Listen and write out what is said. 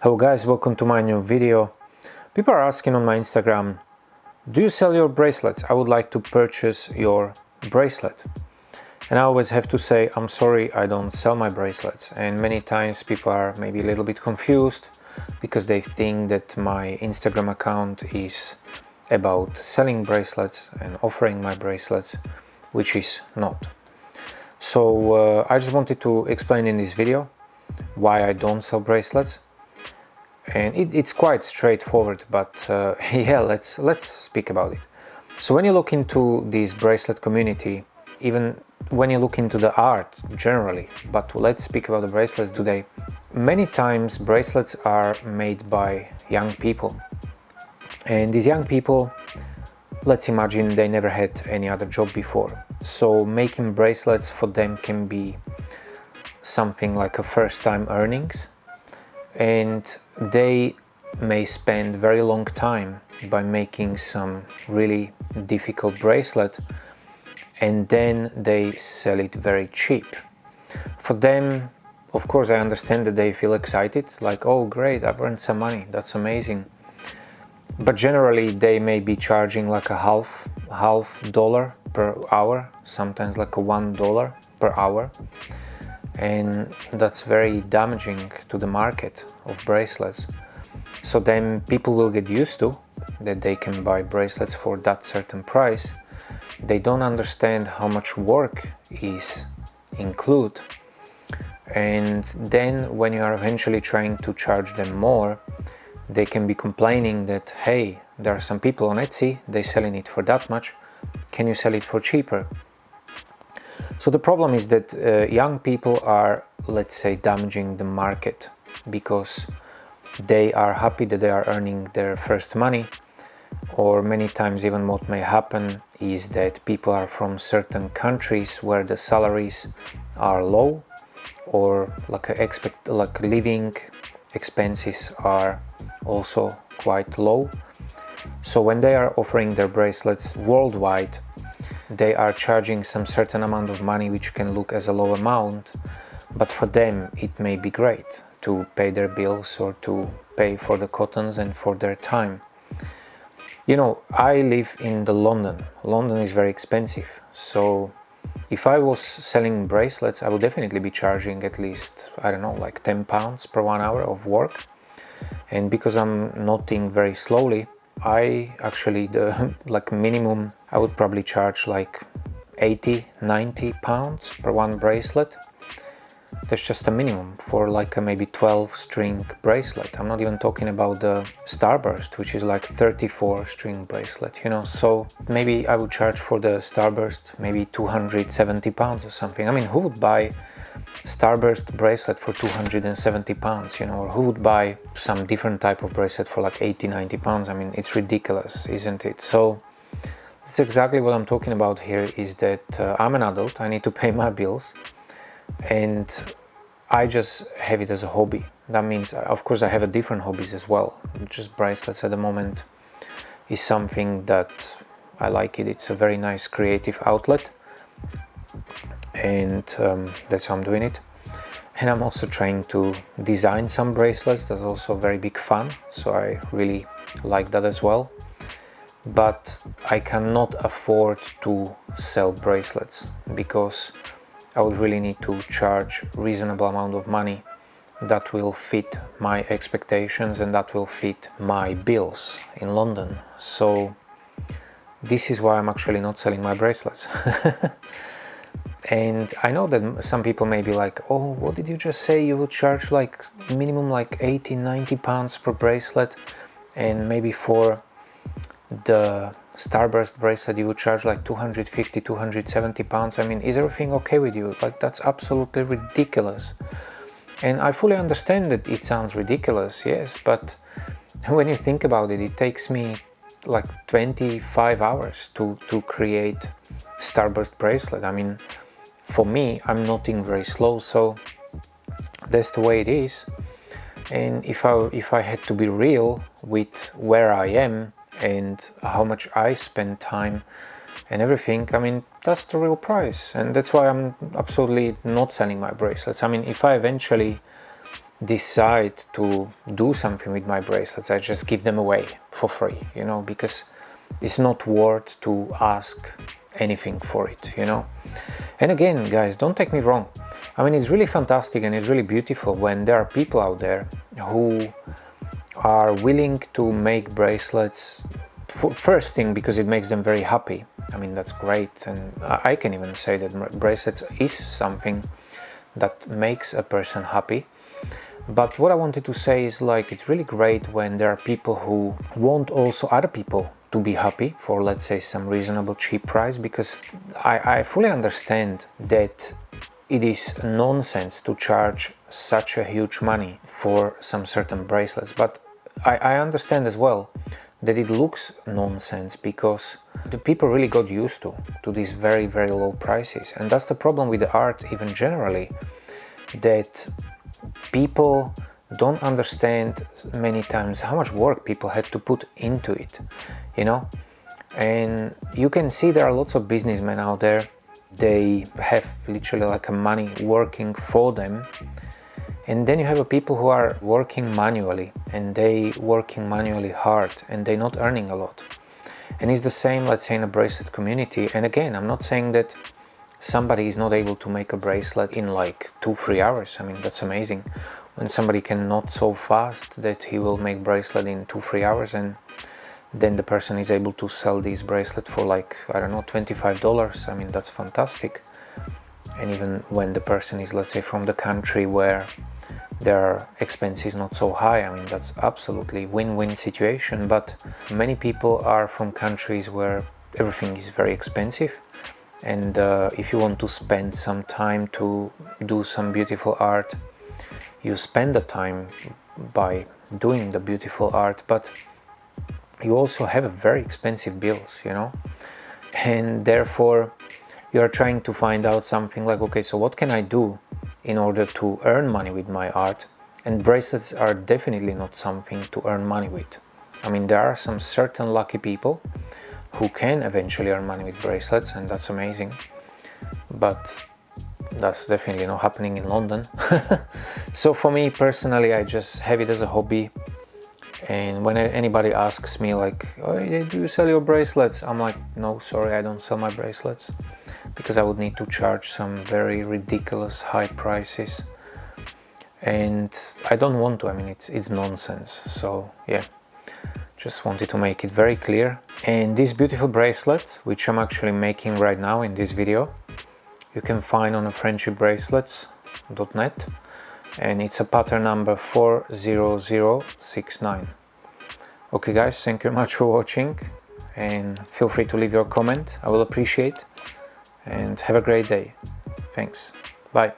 Hello guys, welcome to my new video. People are asking on my Instagram, do you sell your bracelets? I would like to purchase your bracelet. And I always have to say, I'm sorry, I don't sell my bracelets. And many times people are maybe a little bit confused because they think that my Instagram account is about selling bracelets and offering my bracelets, which is not. So I just wanted to explain in this video why I don't sell bracelets. And it's quite straightforward, but yeah, let's speak about it. So when you look into this bracelet community, even when you look into the art generally, but let's speak about the bracelets today. Many times bracelets are made by young people, and these young people, let's imagine they never had any other job before, so making bracelets for them can be something like a first time earnings, and they may spend very long time by making some really difficult bracelet, and then they sell it very cheap. For them, of course, I understand that they feel excited, like, oh great, I've earned some money, that's amazing. But generally they may be charging like a half dollar per hour, sometimes like a $1 per hour. And that's very damaging to the market of bracelets. So then people will get used to that they can buy bracelets for that certain price. They don't understand how much work is included. And then when you are eventually trying to charge them more, they can be complaining that, hey, there are some people on Etsy, they're selling it for that much, can you sell it for cheaper? So the problem is that young people are, let's say, damaging the market because they are happy that they are earning their first money, or many times even what may happen is that people are from certain countries where the salaries are low, or like living expenses are also quite low. So when they are offering their bracelets worldwide, they are charging some certain amount of money which can look as a low amount, but for them it may be great to pay their bills or to pay for the cottons and for their time. You know, I live in London. London is very expensive, so if I was selling bracelets, I would definitely be charging at least, I don't know, like £10 per 1 hour of work. And because I'm knotting very slowly, I actually, the like minimum, I would probably charge like 80-90 pounds per one bracelet. That's just a minimum for like a maybe 12 string bracelet. I'm not even talking about the Starburst, which is like 34 string bracelet, you know. So maybe I would charge for the Starburst maybe 270 pounds or something. I mean, who would buy Starburst bracelet for 270 pounds, you know, or who would buy some different type of bracelet for like 80-90 pounds? I mean, it's ridiculous, isn't it? So that's exactly what I'm talking about here, is that I'm an adult, I need to pay my bills, and I just have it as a hobby. That means, of course, I have different hobbies as well. Just bracelets at the moment is something that I like it. It's a very nice creative outlet, and that's how I'm doing it. And I'm also trying to design some bracelets. That's also very big fun, so I really like that as well. But I cannot afford to sell bracelets because I would really need to charge reasonable amount of money that will fit my expectations and that will fit my bills in London. So this is why I'm actually not selling my bracelets. And I know that some people may be like, oh, what did you just say? You would charge like minimum like 80-90 pounds per bracelet, and maybe for the Starburst bracelet you would charge like 250-270 pounds. I mean, is everything okay with you? Like, that's absolutely ridiculous. And I fully understand that it sounds ridiculous, yes, but when you think about it, it takes me like 25 hours to create Starburst bracelet. I mean, for me, I'm knotting very slow, so that's the way it is. And if I had to be real with where I am and how much I spend time and everything, I mean, that's the real price, and that's why I'm absolutely not selling my bracelets. I mean, if I eventually decide to do something with my bracelets, I just give them away for free, you know, because it's not worth to ask anything for it, you know. And again, guys, don't take me wrong, I mean, it's really fantastic and it's really beautiful when there are people out there who are willing to make bracelets. First thing, because it makes them very happy. I mean, that's great, and I can even say that bracelets is something that makes a person happy. But what I wanted to say is, like, it's really great when there are people who want also other people to be happy for, let's say, some reasonable cheap price, because I fully understand that it is nonsense to charge such a huge money for some certain bracelets, but I understand as well that it looks nonsense because the people really got used to these very, very low prices. And that's the problem with the art even generally, that people don't understand many times how much work people had to put into it, you know. And you can see there are lots of businessmen out there, they have literally like a money working for them. And then you have people who are working manually, and they working manually hard, and they're not earning a lot. And it's the same, let's say, in a bracelet community. And again, I'm not saying that somebody is not able to make a bracelet in like 2-3 hours. I mean, that's amazing. When somebody can not so fast that he will make bracelet in 2-3 hours, and then the person is able to sell this bracelet for like, I don't know, $25. I mean, that's fantastic. And even when the person is, let's say, from the country where their expense is not so high, I mean, that's absolutely win-win situation. But many people are from countries where everything is very expensive, and if you want to spend some time to do some beautiful art, you spend the time by doing the beautiful art, but you also have very expensive bills, you know. And therefore you are trying to find out something like, okay, so what can I do in order to earn money with my art? And bracelets are definitely not something to earn money with. I mean, there are some certain lucky people who can eventually earn money with bracelets, and that's amazing, but that's definitely not happening in London. So for me personally, I just have it as a hobby. And when anybody asks me like, oh, do you sell your bracelets? I'm like, no, sorry, I don't sell my bracelets, because I would need to charge some very ridiculous high prices, and I don't want to. I mean, it's nonsense. So yeah, just wanted to make it very clear. And this beautiful bracelet, which I'm actually making right now in this video, you can find on friendshipbracelets.net, and it's a pattern number 40069. Okay guys, thank you very much for watching, and feel free to leave your comment, I will appreciate, and have a great day. Thanks, bye.